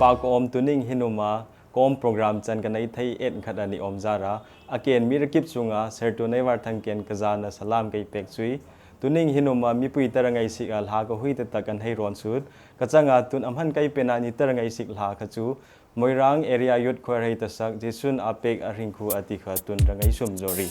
ปากอมตุนิงฮินุมาคอมโปรแกรมจันกันในไทยเอ็ดขัดานิอมจาระอาเกนมีรกิบสุงาเซอร์ตุในวัดทังเกนกจานาสลามไกเป็กซุยตุนิงฮินุมามีปุยตระไงสิกาลาก็หุยตตะกันให้รอนสุดกจังอาตุนอัมหันไกเป็นอานิตระไงสิกลาขจูมวยรังเอริยายุดควาให้ตสักจิสุนอาเป็กอริงคูอติขาตุนระไงสุมจอรี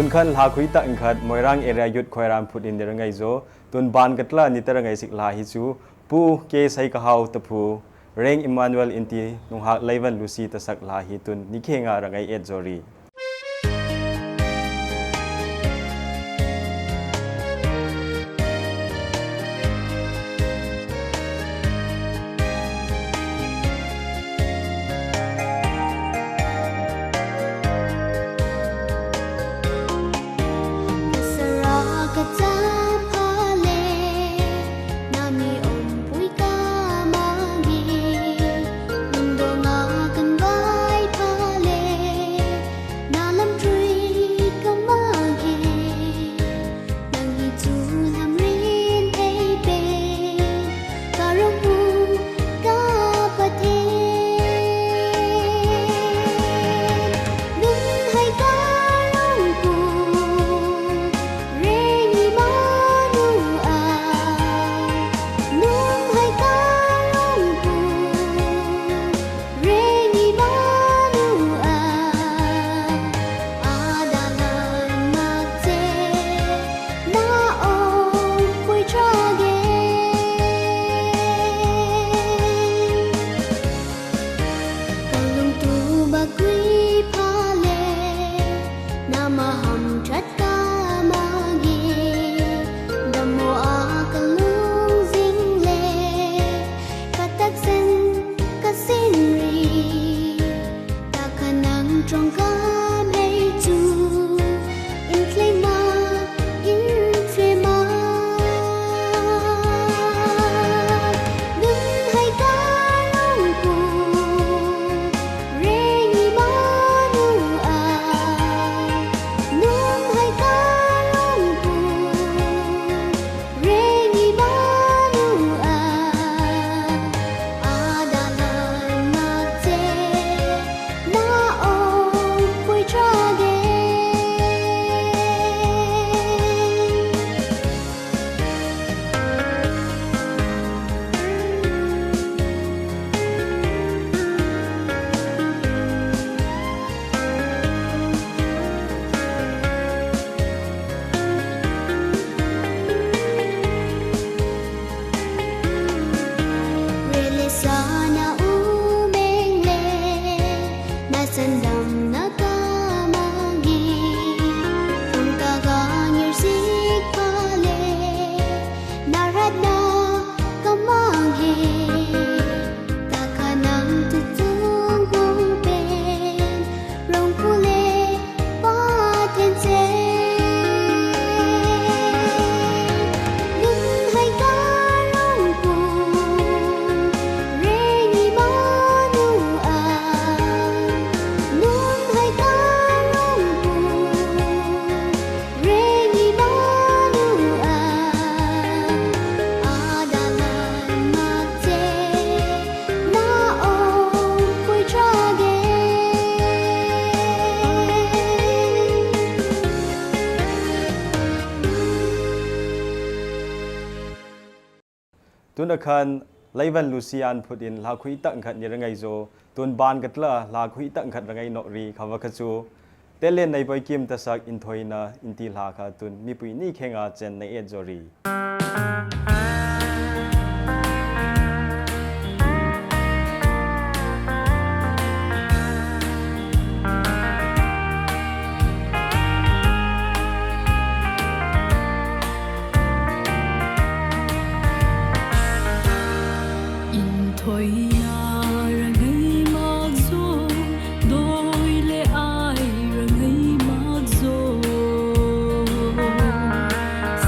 ตุนขันลาคุยตังขัดมวยรังเอเรียยุดคอยรามพุดอินเดรไงโซตุนบานกัตลานิตระไงสิกลาฮิจูปูเกไซกะฮาวตะพูเร่งอิมมานูเอลอินตีนุงหักไลวันลูซีตะสักลาฮิตุนนิเคงาระไงเอ็ดจอรีตุนคันไลวันลูซิอันพุดินลาคุยตังขัดนี่ระไงโซตุนบานกัตละลาคุยตังขัดระไงนอรีคำว่าคัจูเตเลนในไปกิมตะสักอินทอยนาอินทีลาคาตุนมีปุยนี่แข่งอาเจนในเอจอรี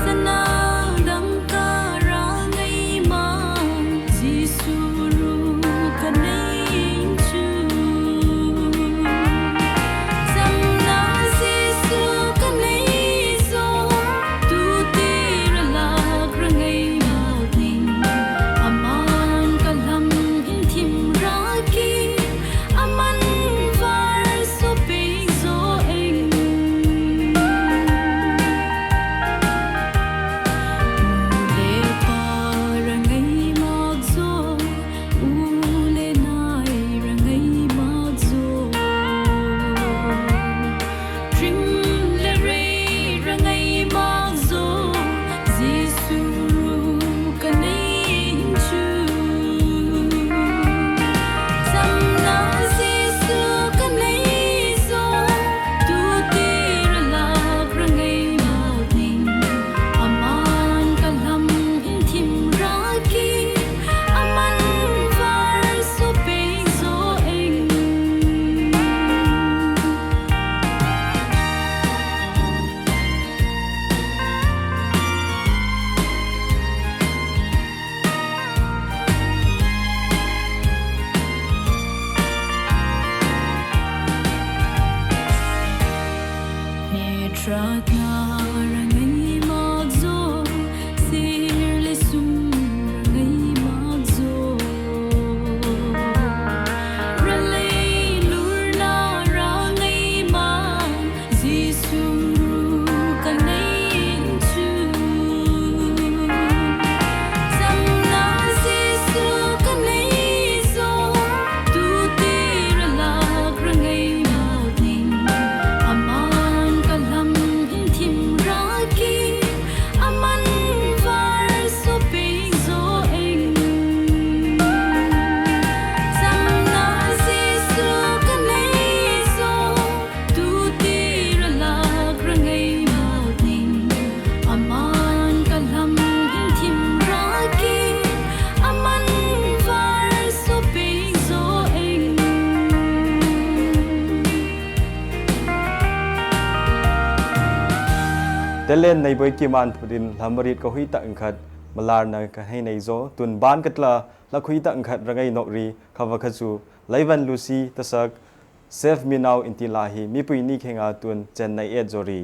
Sana dam kar เล่นในบอยกิมันพดินลำบริดก็หุยตังขัดมาลาร์นักให้ในโซตุนบ้านกัตลาละหุยตังขัดรังไงนกรีขวาขจูไลวันลูซีตะสักเซฟมินาวอินติลาฮีมีปุยนี่เข่งอาตุนเจนในเอ็ดจอรี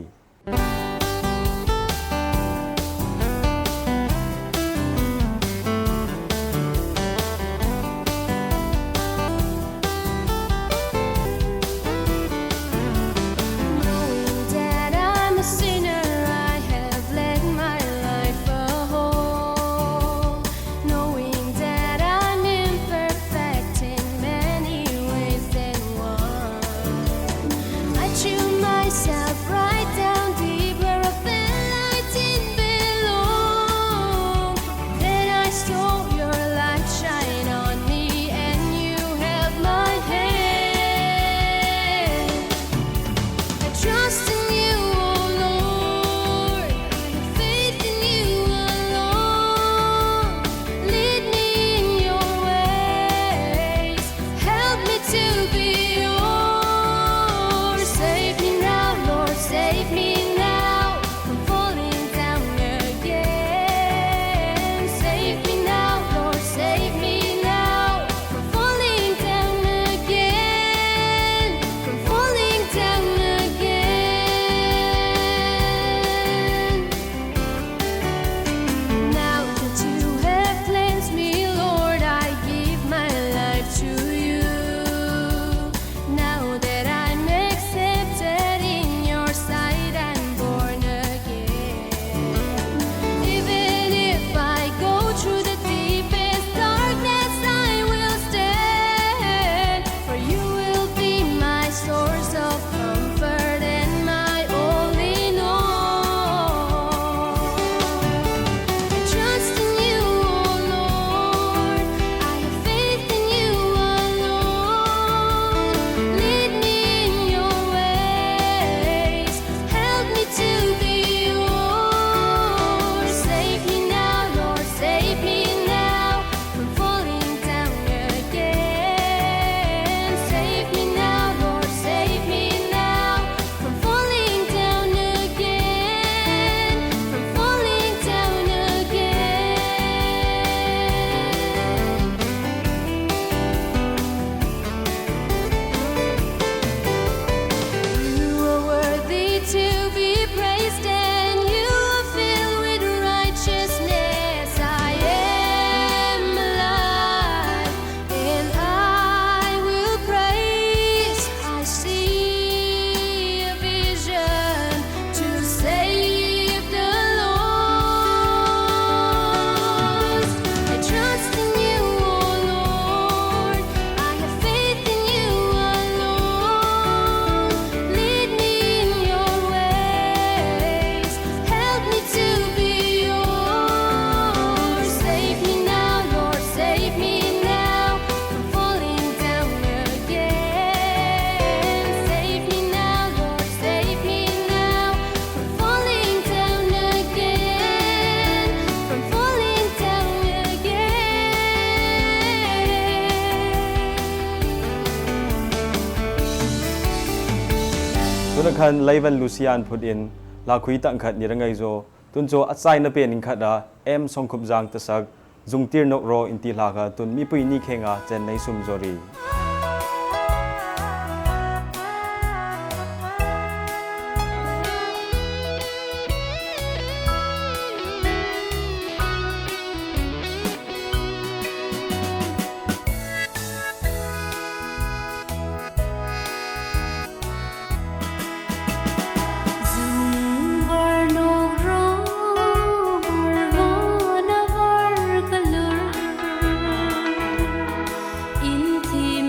ตุนคันไลวันลูซิอันพูดอินลาคุยตังขัดนี่รังไงโจตุนโจอัศไซนับเป็นอินขัดดาสงคุบจางตะสักจุงตีร์นกรออินติลากาตุนมีปุยนี่เข่งอาเจนในซุมจอรีที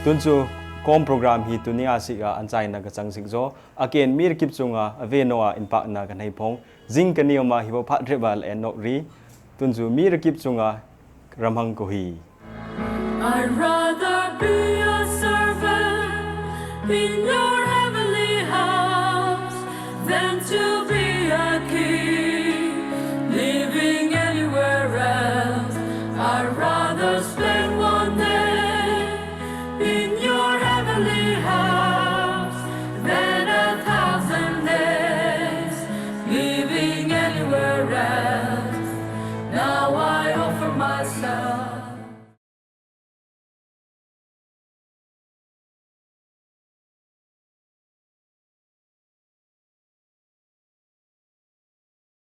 tunchu kom program hi tunia siga anchai na ka changsik zo again mir kip chunga ave noa impact na kan hai phong jing kanioma hi bo phat rebal en nok ri tunchu mir kip chunga ramhang ko hi I'd rather be a servant in your heavenly house than to be a king living anywhere else. I'd rather spend one day in your heavenly house than 1,000 days living anywhere else. Now I offer myself.